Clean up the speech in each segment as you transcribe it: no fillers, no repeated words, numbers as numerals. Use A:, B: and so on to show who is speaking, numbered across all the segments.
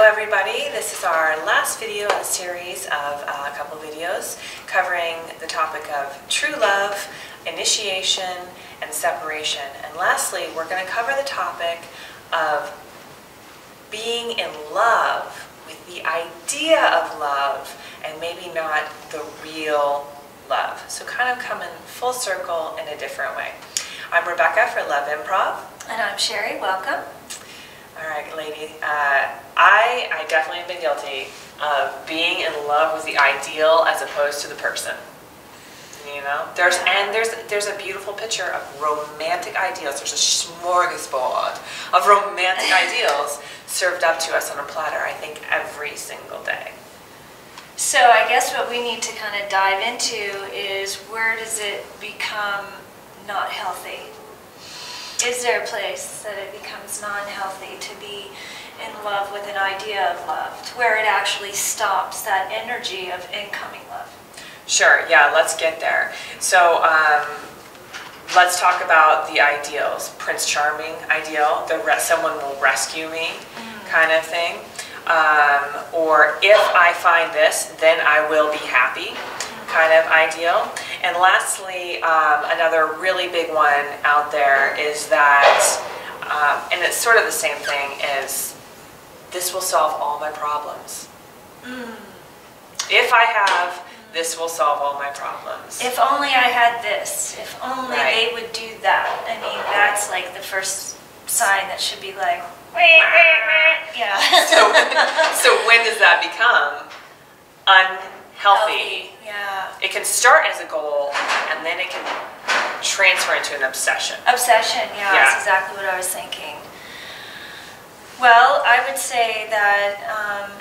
A: everybody, this is our last video in a series of a couple videos covering the topic of true love, initiation, and separation. And lastly, we're going to cover the topic of being in love with the idea of love and maybe not the real love. So kind of coming full circle in a different way. I'm Rebecca for Love Improv.
B: And I'm Sherry, welcome.
A: All right, lady. I definitely have been guilty of being in love with the ideal as opposed to the person. You know, there's a beautiful picture of romantic ideals. There's a smorgasbord of romantic ideals served up to us on a platter, I think, every single day.
B: So I guess what we need to kind of dive into is, where does it become not healthy? Is there a place that it becomes non-healthy to be in love with an idea of love, to where it actually stops that energy of incoming love?
A: Sure, yeah, let's get there. So let's talk about the ideals. Prince Charming ideal, someone will rescue me kind of thing. Or if I find this, then I will be happy kind of ideal. And lastly, another really big one out there is that, and it's sort of the same thing, is this will solve all my problems. If I have, this will solve all my problems.
B: If only I had this, if only they would do that. I mean, that's like the first sign that should be like, yeah.
A: So when does that become unhealthy?
B: Yeah.
A: It can start as a goal, and then it can transfer into an obsession.
B: Obsession, yeah, that's exactly what I was thinking. Well, I would say that,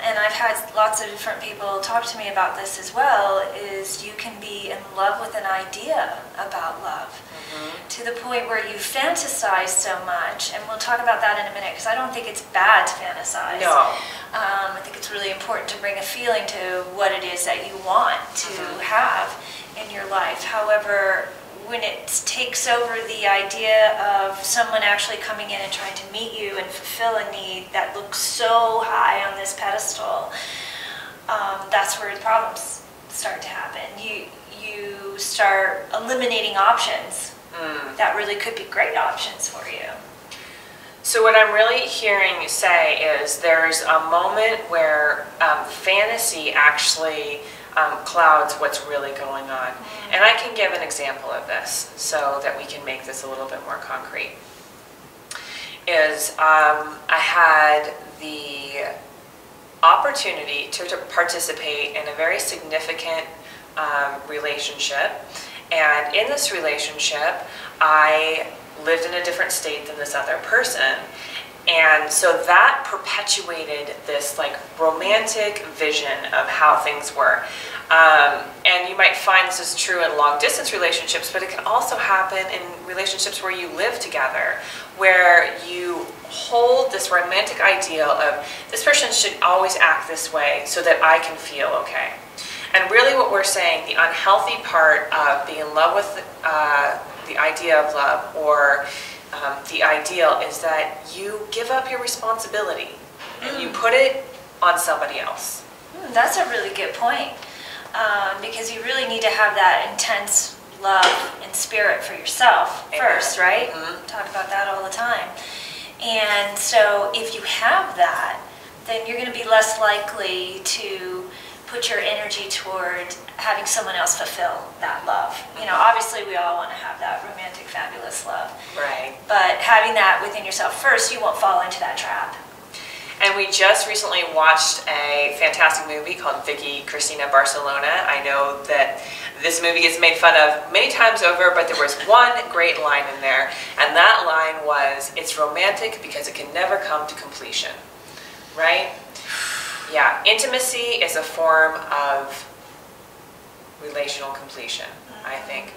B: and I've had lots of different people talk to me about this as well, is you can be in love with an idea about love to the point where you fantasize so much, and we'll talk about that in a minute, because I don't think it's bad to fantasize.
A: No.
B: I think it's really important to bring a feeling to what it is that you want to have in your life. However, when it takes over the idea of someone actually coming in and trying to meet you and fulfill a need that looks so high on this pedestal, that's where the problems start to happen. You start eliminating options that really could be great options for you.
A: So what I'm really hearing you say is there's a moment where fantasy actually clouds what's really going on. And I can give an example of this so that we can make this a little bit more concrete. I had the opportunity to participate in a very significant relationship. And in this relationship, I lived in a different state than this other person. And so that perpetuated this like romantic vision of how things were. And you might find this is true in long distance relationships, but it can also happen in relationships where you live together, where you hold this romantic ideal of this person should always act this way so that I can feel okay. And really what we're saying, the unhealthy part of being in love with the idea of love, or the ideal, is that you give up your responsibility and you put it on somebody else.
B: That's a really good point, because you really need to have that intense love and spirit for yourself first, right? Talk about that all the time. And so if you have that, then you're going to be less likely to put your energy toward having someone else fulfill that love. You know, obviously we all want to have that romantic, fabulous love.
A: Right.
B: But having that within yourself first, you won't fall into that trap.
A: And we just recently watched a fantastic movie called Vicky Cristina Barcelona. I know that this movie is made fun of many times over, but there was one great line in there, and that line was, "It's romantic because it can never come to completion." Right? Yeah, intimacy is a form of relational completion, I think.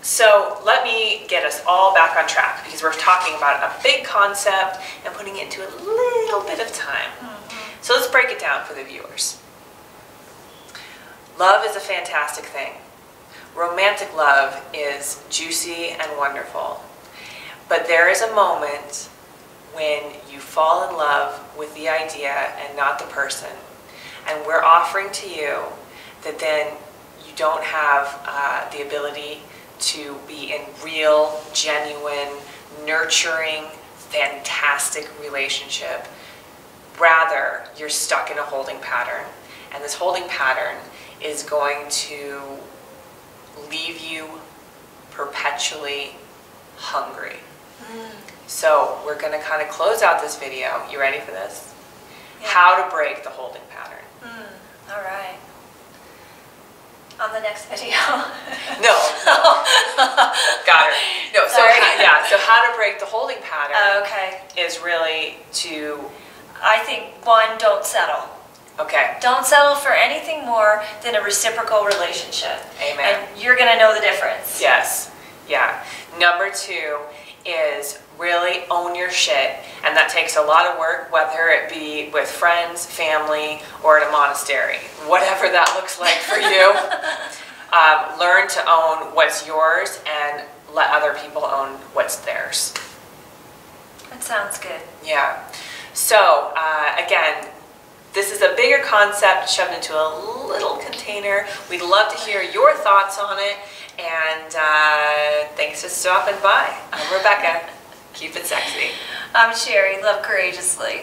A: So let me get us all back on track, because we're talking about a big concept and putting it into a little bit of time. So let's break it down for the viewers. Love is a fantastic thing. Romantic love is juicy and wonderful. But there is a moment when you fall in love with the idea and not the person. And we're offering to you that then you don't have the ability to be in real, genuine, nurturing, fantastic relationship. Rather, you're stuck in a holding pattern. And this holding pattern is going to leave you perpetually hungry. So we're going to kind of close out this video. You ready for this?
B: Yeah.
A: How to break the holding pattern.
B: All right. On the next video.
A: No. Got her. No.
B: Sorry.
A: So how to break the holding pattern
B: Okay.
A: is really to,
B: I think, one, don't settle.
A: okay.
B: Don't settle for anything more than a reciprocal relationship.
A: Amen.
B: And you're going to know the difference.
A: Yes. Yeah. Number two is really own your shit, and that takes a lot of work, whether it be with friends, family, or in a monastery, whatever that looks like for you. Learn to own what's yours and let other people own what's theirs.
B: That sounds good.
A: Yeah. So again, this is a bigger concept shoved into a little container. We'd love to hear your thoughts on it. And thanks for stopping by. I'm Rebecca. Keep it sexy.
B: I'm Sherry. Love courageously.